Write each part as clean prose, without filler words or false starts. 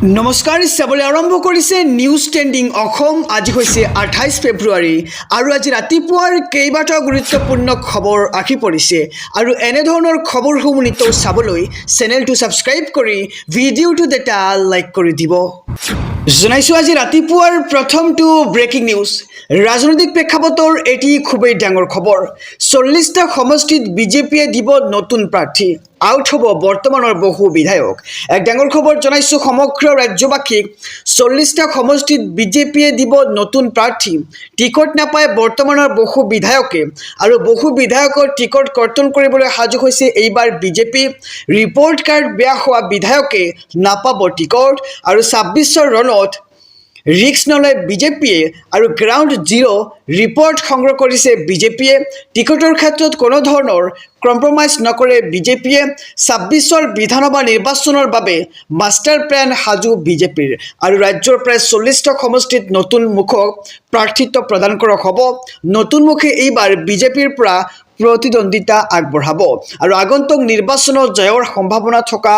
नमस्कार चाबले आरम्भ करिसे न्यूज ट्रेंडिंग अखम आज হৈছে 28 फेब्रुवारी আৰু আজি ৰাতিপুৱাৰ কেইবাটাও গুৰুত্বপূৰ্ণ খবৰ আহি পৰিছে আৰু এনে ধৰণৰ খবৰসমূহ নিতৌ চাবলৈ চেনেলটো সাবস্ক্ৰাইব কৰি ভিডিওটো এটা লাইক কৰি দিব জনাইছো আজি ৰাতিপুৱাৰ প্ৰথমটো ব্ৰেকিং নিউজ ৰাজনৈতিক প্ৰেক্ষাপটৰ এটি খুবেই ডাঙৰ খবৰ 40টা সমষ্টিত বিজেপিয়ে দিব নতুন প্ৰাৰ্থী আউট হ'ব বৰ্তমানৰ বহু বিধায়ক এক ডাঙৰ খবৰ জনাইছো সমগ্ৰ ৰাজ্যবাসীক 40টা সমষ্টিত বিজেপিয়ে দিব নতুন প্ৰাৰ্থী টিকট নাপায় বৰ্তমানৰ বহু বিধায়কে আৰু বহু বিধায়কৰ টিকট কৰ্তন কৰিবলৈ সাজু হৈছে এইবাৰ বিজেপি ৰিপৰ্ট কাৰ্ড বেয়া হোৱা বিধায়কে নাপাব টিকট আৰু 26ৰ ৰণত ৰিক্স নলয় বিজেপিয়ে আৰু গ্ৰাউণ্ড জিৰো ৰিপৰ্ট সংগ্ৰহ কৰিছে বিজেপিয়ে টিকটৰ ক্ষেত্ৰত কোনো ধৰণৰ কম্প্ৰমাইজ নকৰে বিজেপিয়ে 26ৰ বিধানসভা নিৰ্বাচনৰ বাবে মাষ্টাৰ প্লেন সাজু বিজেপিৰ আৰু ৰাজ্যৰ প্ৰায় 40টা সমষ্টিত নতুন মুখক প্ৰাৰ্থিত্ব প্ৰদান কৰা হ'ব নতুন মুখে এইবাৰ বিজেপিৰ পৰা প্ৰতিদ্বন্দ্বিতা আগবঢ়াব আৰু আগন্তুক নিৰ্বাচনত জয়ৰ সম্ভাৱনা থকা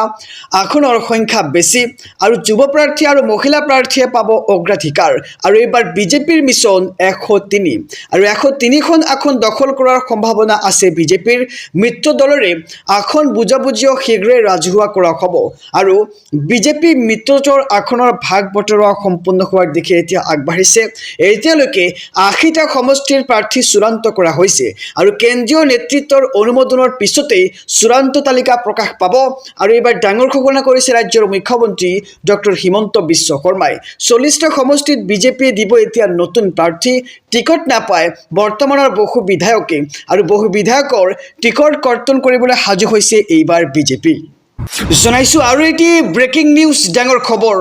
আসনৰ সংখ্যা বেছি আৰু যুৱ প্ৰাৰ্থী আৰু মহিলা প্ৰাৰ্থীয়ে পাব অগ্ৰাধিকাৰ আৰু এইবাৰ বিজেপিৰ মিছন 103 আৰু 103খন আসন দখল কৰাৰ সম্ভাৱনা আছে বিজেপিৰ মিত্ৰ দলৰে আসন বুজাবুজিও শীঘ্ৰে ৰাজহুৱা কৰা হ'ব আৰু বিজেপি মিত্ৰজোঁটৰ আসনৰ ভাগ বতৰা সম্পূৰ্ণ হোৱাৰ দিশে এতিয়া আগবাঢ়িছে এতিয়ালৈকে 80টা সমষ্টিৰ প্ৰাৰ্থী চূড়ান্ত কৰা হৈছে আৰু কেন্দ্ৰীয় নেতৃত্বৰ অনুমোদনৰ পিছতেই চূড়ান্ত তালিকা প্ৰকাশ পাব আৰু এইবাৰ ডাঙৰ ঘোষণা কৰিছে ৰাজ্যৰ মুখ্যমন্ত্ৰী ডক্টৰ হিমন্ত বিশ্ব শৰ্মাই 40টা সমষ্টিত বিজেপিয়ে দিব এতিয়া নতুন প্ৰাৰ্থী টিকট নাপায় বৰ্তমানৰ বহু বিধায়কে আৰু বহু বিধায়কৰ টিকট কৰ্তন কৰিবলৈ সাজু হৈছে এইবাৰ বিজেপি জনাইছো আৰু এটি ব্ৰেকিং নিউজ ডাঙৰ খবৰ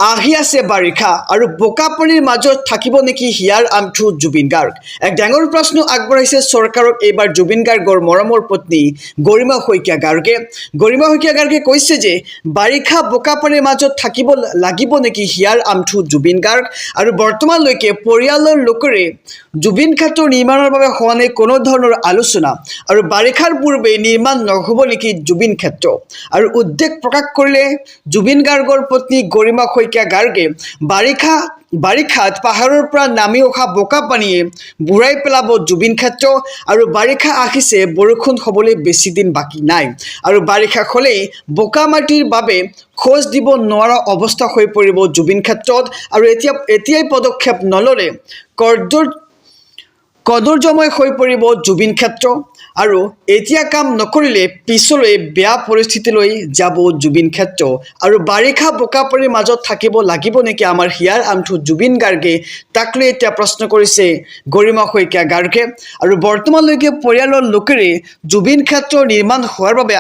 আহি আছে বাৰিষা আৰু বোকাপানীৰ মাজত থাকিব নেকি হিয়াৰ আমঠু জুবিন গাৰ্গ এক ডাঙৰ প্ৰশ্ন আগবঢ়াইছে চৰকাৰক এইবাৰ জুবিন গাৰ্গৰ মৰমৰ পত্নী গৰিমা শইকীয়া গাৰ্গে কৈছে যে বাৰিষা বোকাপানীৰ মাজত থাকিব লাগিব নেকি হিয়াৰ আমঠু জুবিন গাৰ্গ আৰু বৰ্তমানলৈকে পৰিয়ালৰ লোকেৰে জুবিন ক্ষেত্ৰ নিৰ্মাণৰ বাবে হোৱা নাই কোনো ধৰণৰ আলোচনা আৰু বাৰিষাৰ পূৰ্বে নিৰ্মাণ নহ'ব নেকি জুবিন ক্ষেত্ৰ আৰু উদ্বেগ প্ৰকাশ কৰিলে জুবিন গাৰ্গৰ পত্নী গৰিমা শইকীয়া গাৰ্গে বাৰিষাত পাহাৰৰ পৰা নামি অহা বোকা পানীয়ে বুৰাই পেলাব জুবিন ক্ষেত্ৰ আৰু বাৰিষা আহিছে বৰষুণ হ'বলৈ বেছি দিন বাকী নাই আৰু বাৰিষা হ'লেই বোকা মাটিৰ বাবে খোজ দিব নোৱাৰা অৱস্থা হৈ পৰিব জুবিন ক্ষেত্ৰত আৰু এতিয়াই পদক্ষেপ নললে কদৰ্যময় হৈ পৰিব জুবিন ক্ষেত্ৰ আৰু এতিয়া কাম নকৰিলে পিছলৈ বেয়া পৰিস্থিতিলৈ যাব জুবিন ক্ষেত্ৰ আৰু বাৰিষা বোকাপানীৰ মাজত থাকিব লাগিব নেকি আমাৰ হিয়াৰ আমঠু জুবিন গাৰ্গে তাক লৈ এতিয়া প্ৰশ্ন কৰিছে গৰিমা শইকীয়া গাৰ্গে আৰু বৰ্তমানলৈকে পৰিয়ালৰ লোকেৰে জুবিন ক্ষেত্ৰ নিৰ্মাণ হোৱাৰ বাবে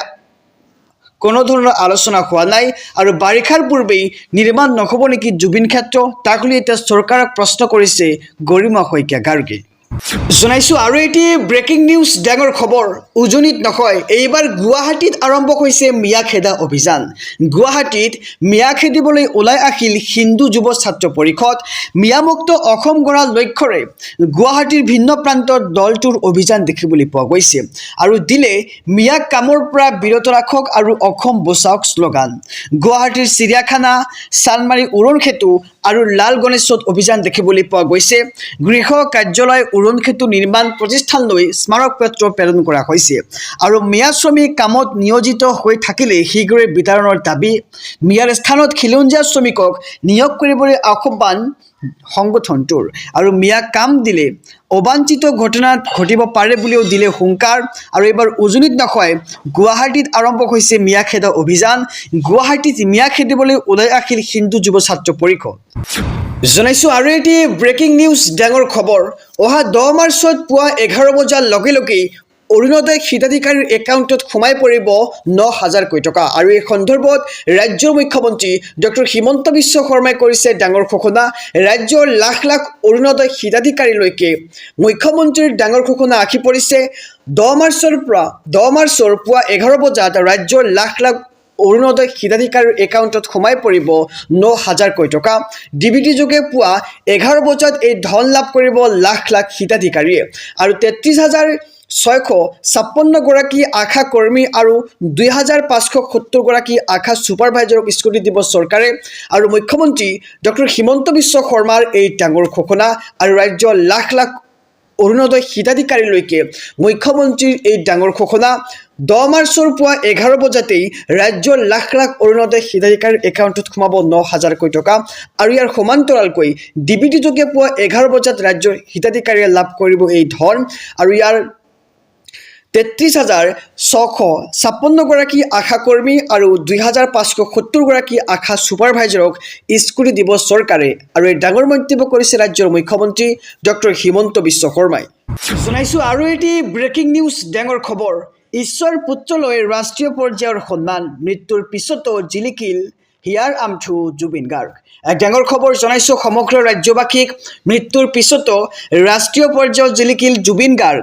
কোনো ধৰণৰ আলোচনা হোৱা নাই আৰু বাৰিষাৰ পূৰ্বেই নিৰ্মাণ নহ'ব নেকি জুবিন ক্ষেত্ৰ তাক লৈ এতিয়া চৰকাৰক প্ৰশ্ন কৰিছে গৰিমা শইকীয়া গাৰ্গে জনাইছো আৰু এটি ব্ৰেকিং নিউজ ডাঙৰ খবৰ উজনিত নহয় এইবাৰ গুৱাহাটীত আৰম্ভ হৈছে মিয়া খেদা অভিযান গুৱাহাটীত মিয়া খেদিবলৈ ওলাই আহিল হিন্দু যুৱ ছাত্ৰ পৰিষদ মিয়ামুক্ত অসম গঢ়াৰ লক্ষ্যৰে গুৱাহাটীৰ ভিন্ন প্ৰান্তত দলটোৰ অভিযান দেখিবলৈ পোৱা গৈছে আৰু দিলে মিয়াক কামৰ পৰা বিৰত ৰাখক আৰু অসম বচাওক শ্লোগান গুৱাহাটীৰ চিৰিয়াখানা চানমাৰী উৰণ সেতু আৰু লাল গণেশত অভিযান দেখিবলৈ পোৱা গৈছে গৃহ কাৰ্যালয় উৰণ সেতু নিৰ্মাণ প্ৰতিষ্ঠানলৈ স্মাৰক পত্ৰ প্ৰেৰণ কৰা হৈছে আৰু মিয়া শ্ৰমিক কামত নিয়োজিত হৈ থাকিলে শীঘ্ৰে বিতৰণৰ দাবী মিয়াৰ স্থানত খিলঞ্জীয়া শ্ৰমিকক নিয়োগ কৰিবলৈ আহ্বান সংগঠনটোৰ আৰু মিয়া কাম দিলে অবাঞ্ছিত ঘটনা ঘটিব পাৰে বুলিও দিলে হুংকাৰ আৰু এইবাৰ উজনিত নহয় গুৱাহাটীত আৰম্ভ হৈছে মিয়া খেদা অভিযান গুৱাহাটীত মিয়া খেদিবলৈ ওলাই আহিল হিন্দু যুৱ ছাত্ৰ পৰিষদ জনাইছো আৰু এটি ব্ৰেকিং নিউজ ডাঙৰ খবৰ অহা 10 মাৰ্চত পুৱা 11 বজাৰ লগে লগেই অৰুণোদয় হিতাধিকাৰীৰ একাউণ্টত সোমাই পৰিব 9,000 কোটি টকা আৰু এই সন্দৰ্ভত ৰাজ্যৰ মুখ্যমন্ত্ৰী ডক্টৰ হিমন্ত বিশ্ব শৰ্মাই কৰিছে ডাঙৰ ঘোষণা ৰাজ্যৰ লাখ লাখ অৰুণোদয় হিতাধিকাৰীলৈকে মুখ্যমন্ত্ৰীৰ ডাঙৰ ঘোষণা আহি পৰিছে 10 মাৰ্চৰ পুৱা 11 বজাত ৰাজ্যৰ লাখ লাখ অৰুণোদয় হিতাধিকাৰীৰ একাউণ্টত সোমাই পৰিব 9,000 কোটি টকা ডিবিটি যোগে পুৱা 11 বজাত এই ধন লাভ কৰিব লাখ লাখ হিতাধিকাৰীয়ে আৰু 33,000 656গৰাকী আশা কৰ্মী আৰু 2570গৰাকী আশা ছুপাৰভাইজাৰক স্কুটি দিব চৰকাৰে আৰু মুখ্যমন্ত্ৰী ডক্টৰ হিমন্ত বিশ্ব শৰ্মাৰ এই ডাঙৰ ঘোষণা আৰু ৰাজ্যৰ লাখ লাখ অৰুণোদয় হিতাধিকাৰীলৈকে মুখ্যমন্ত্ৰীৰ এই ডাঙৰ ঘোষণা 10 মাৰ্চৰ পুৱা 11 বজাতেই ৰাজ্যৰ লাখ লাখ অৰুণোদয় হিতাধিকাৰীৰ একাউণ্টত সোমাব 9,000 কোটি টকা আৰু ইয়াৰ সমান্তৰালকৈ ডিবিটি যোগে পুৱা 11 বজাত ৰাজ্যৰ হিতাধিকাৰীয়ে লাভ কৰিব এই ধন আৰু ইয়াৰ 33,656গৰাকী আশা কৰ্মী আৰু 2,570গৰাকী আশা ছুপাৰভাইজাৰক স্কুটি দিব চৰকাৰে আৰু এই ডাঙৰ মন্তব্য কৰিছে ৰাজ্যৰ মুখ্যমন্ত্ৰী ডক্টৰ হিমন্ত বিশ্ব শৰ্মাই জনাইছো আৰু এটি ব্ৰেকিং নিউজ ডাঙৰ খবৰ ঈশ্বৰ পুত্ৰলৈ ৰাষ্ট্ৰীয় পৰ্যায়ৰ সন্মান মৃত্যুৰ পিছতো জিলিকিল হিয়াৰ আমঠু জুবিন গাৰ্গ এক ডাঙৰ খবৰ জনাইছো সমগ্ৰ ৰাজ্যবাসীক মৃত্যুৰ পিছতো ৰাষ্ট্ৰীয় পৰ্যায়ত জিলিকিল জুবিন গাৰ্গ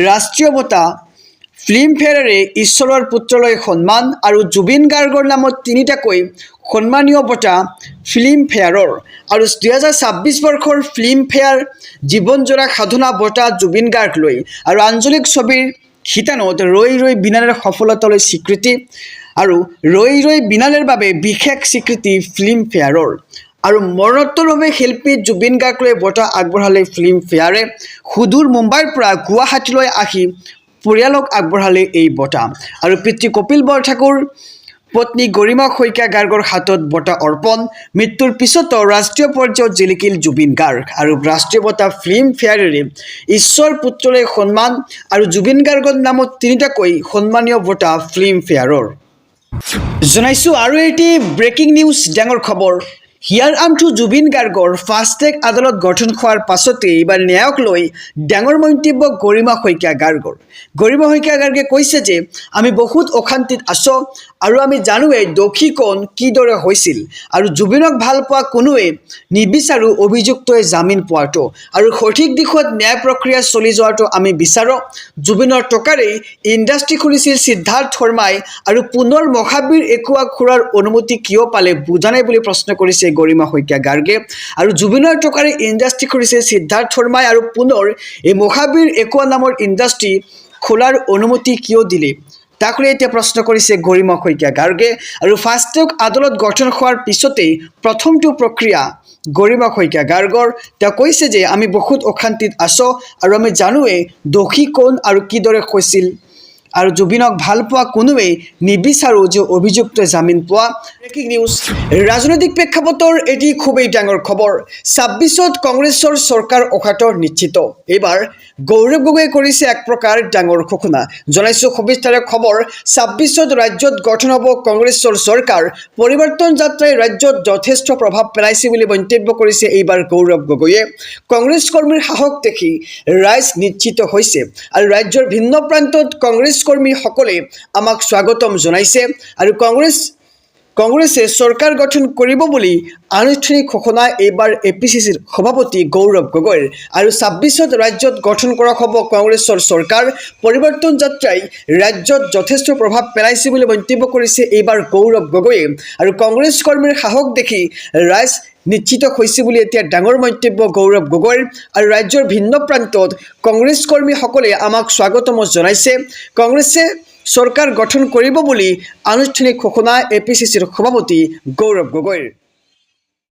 ৰাষ্ট্ৰীয় বঁটা ফিল্মফেয়াৰে ঈশ্বৰৰ পুত্ৰলৈ সন্মান আৰু জুবিন গাৰ্গৰ নামত তিনিটাকৈ সন্মানীয় বঁটা ফিল্মফেয়াৰৰ আৰু 2026 বৰ্ষৰ ফিল্মফেয়াৰ জীৱনজোৰা সাধনা বঁটা জুবিন গাৰ্গলৈ আৰু আঞ্চলিক ছবিৰ শিতানত ৰৈ ৰৈ বিনালেৰ সফলতালৈ স্বীকৃতি আৰু ৰৈ ৰৈ বিনালেৰ বাবে বিশেষ স্বীকৃতি ফিল্মফেয়াৰৰ আৰু মৰণোত্তৰভাৱে শিল্পী জুবিন গাৰ্গলৈ বঁটা আগবঢ়ালে ফিল্মফেয়াৰে সুদূৰ মুম্বাইৰ পৰা গুৱাহাটীলৈ আহি পৰিয়ালক আগবঢ়ালে এই বঁটা আৰু পিতৃ কপিল বৰঠাকুৰ পত্নী গৰিমা শইকীয়া গাৰ্গৰ হাতত বঁটা অৰ্পণ মৃত্যুৰ পিছতো ৰাষ্ট্ৰীয় পৰ্যায়ত জিলিকিল জুবিন গাৰ্গ আৰু ৰাষ্ট্ৰীয় বঁটা ফিল্মফেয়াৰেৰে ঈশ্বৰ পুত্ৰলৈ সন্মান আৰু জুবিন গাৰ্গৰ নামত তিনিটাকৈ সন্মানীয় বঁটা ফিল্মফেয়াৰৰ জনাইছো আৰু এটি ব্ৰেকিং নিউজ ডাঙৰ খবৰ হিয়াৰ আমঠু জুবিন গাৰ্গৰ ফাষ্টেগ আদালত গঠন হোৱাৰ পাছতে এইবাৰ ন্যায়ক লৈ ডাঙৰ মন্তব্য গৰিমা শইকীয়া গাৰ্গৰ গৰিমা শইকীয়া গাৰ্গে কৈছে যে আমি বহুত অশান্তিত আছো আৰু আমি জানোৱেই দোষী কোন কিদৰে হৈছিল আৰু জুবিনক ভাল পোৱা কোনোৱে নিবিচাৰো অভিযুক্তই জামিন পোৱাটো আৰু সঠিক দিশত ন্যায় প্ৰক্ৰিয়া চলি যোৱাটো আমি বিচাৰো জুবিনৰ টকাৰেই ইণ্ডাষ্ট্ৰী খুলিছিল সিদ্ধাৰ্থ শৰ্মাই আৰু পুনৰ মহাবীৰ একুৱা খুৰাৰ অনুমতি কিয় পালে বুজা নাই বুলি প্ৰশ্ন কৰিছে গৰিমা শইকীয়া গাৰ্গে আৰু জুবিনৰ টকাৰে ইণ্ডাষ্ট্ৰী খুলিছে সিদ্ধাৰ্থ শৰ্মাই আৰু পুনৰ এই মহাবীৰ একুৱা নামৰ ইণ্ডাষ্ট্ৰী খোলাৰ অনুমতি কিয় দিলে তাক লৈ এতিয়া প্ৰশ্ন কৰিছে গৰিমা শইকীয়া গাৰ্গে আৰু ফাষ্টেগ আদালত গঠন হোৱাৰ পিছতেই প্ৰথমটো প্ৰক্ৰিয়া গৰিমা শইকীয়া গাৰ্গৰ তেওঁ কৈছে যে আমি বহুত অশান্তিত আছো আৰু আমি জানোৱেই দোষী কোন আৰু কিদৰে হৈছিল আৰু জুবিনক ভাল পোৱা কোনোৱে নিবিচাৰো যে অভিযুক্ত জামিন পোৱা ব্ৰেকিং নিউজ ৰাজনৈতিক প্ৰেক্ষাপটৰ এটি খুবেই ডাঙৰ খবৰ 26ত কংগ্ৰেছৰ চৰকাৰ অখাতৰ নিশ্চিত এইবাৰ গৌৰৱ গগৈ কৰিছে এক প্ৰকাৰ ডাঙৰ ঘোষণা জনাইছো 26 তাৰিখ খবৰ 26ত ৰাজ্যত গঠন হ'ব কংগ্ৰেছৰ চৰকাৰ পৰিৱৰ্তন যাত্ৰাই ৰাজ্যত যথেষ্ট প্ৰভাৱ পেলাইছে বুলি মন্তব্য কৰিছে এইবাৰ গৌৰৱ গগৈয়ে কংগ্ৰেছ কৰ্মীৰ সাহস দেখি ৰাইজ নিশ্চিত হৈছে আৰু ৰাজ্যৰ ভিন্ন প্ৰান্তত কংগ্ৰেছ কৰ্মীসকলে আমাক স্বাগতম জনাইছে আৰু কংগ্ৰেছে চৰকাৰ গঠন কৰিব বুলি আনুষ্ঠানিক ঘোষণা এইবাৰ এপিচিচিৰ সভাপতি গৌৰৱ গগৈৰ আৰু 26ত ৰাজ্যত গঠন কৰা হ'ব কংগ্ৰেছৰ চৰকাৰ পৰিৱৰ্তন যাত্ৰাই ৰাজ্যত যথেষ্ট প্ৰভাৱ পেলাইছে বুলি মন্তব্য কৰিছে এইবাৰ গৌৰৱ গগৈয়ে আৰু কংগ্ৰেছ কৰ্মীৰ সাহস দেখি ৰাইজ নিশ্চিত হৈছে বুলি এতিয়া ডাঙৰ মন্তব্য গৌৰৱ গগৈৰ আৰু ৰাজ্যৰ ভিন্ন প্ৰান্তত কংগ্ৰেছ কৰ্মীসকলে আমাক স্বাগতম জনাইছে কংগ্ৰেছে চৰকাৰ গঠন কৰিব বুলি আনুষ্ঠানিক ঘোষণা এপিচিচিৰ সভাপতি গৌৰৱ গগৈৰ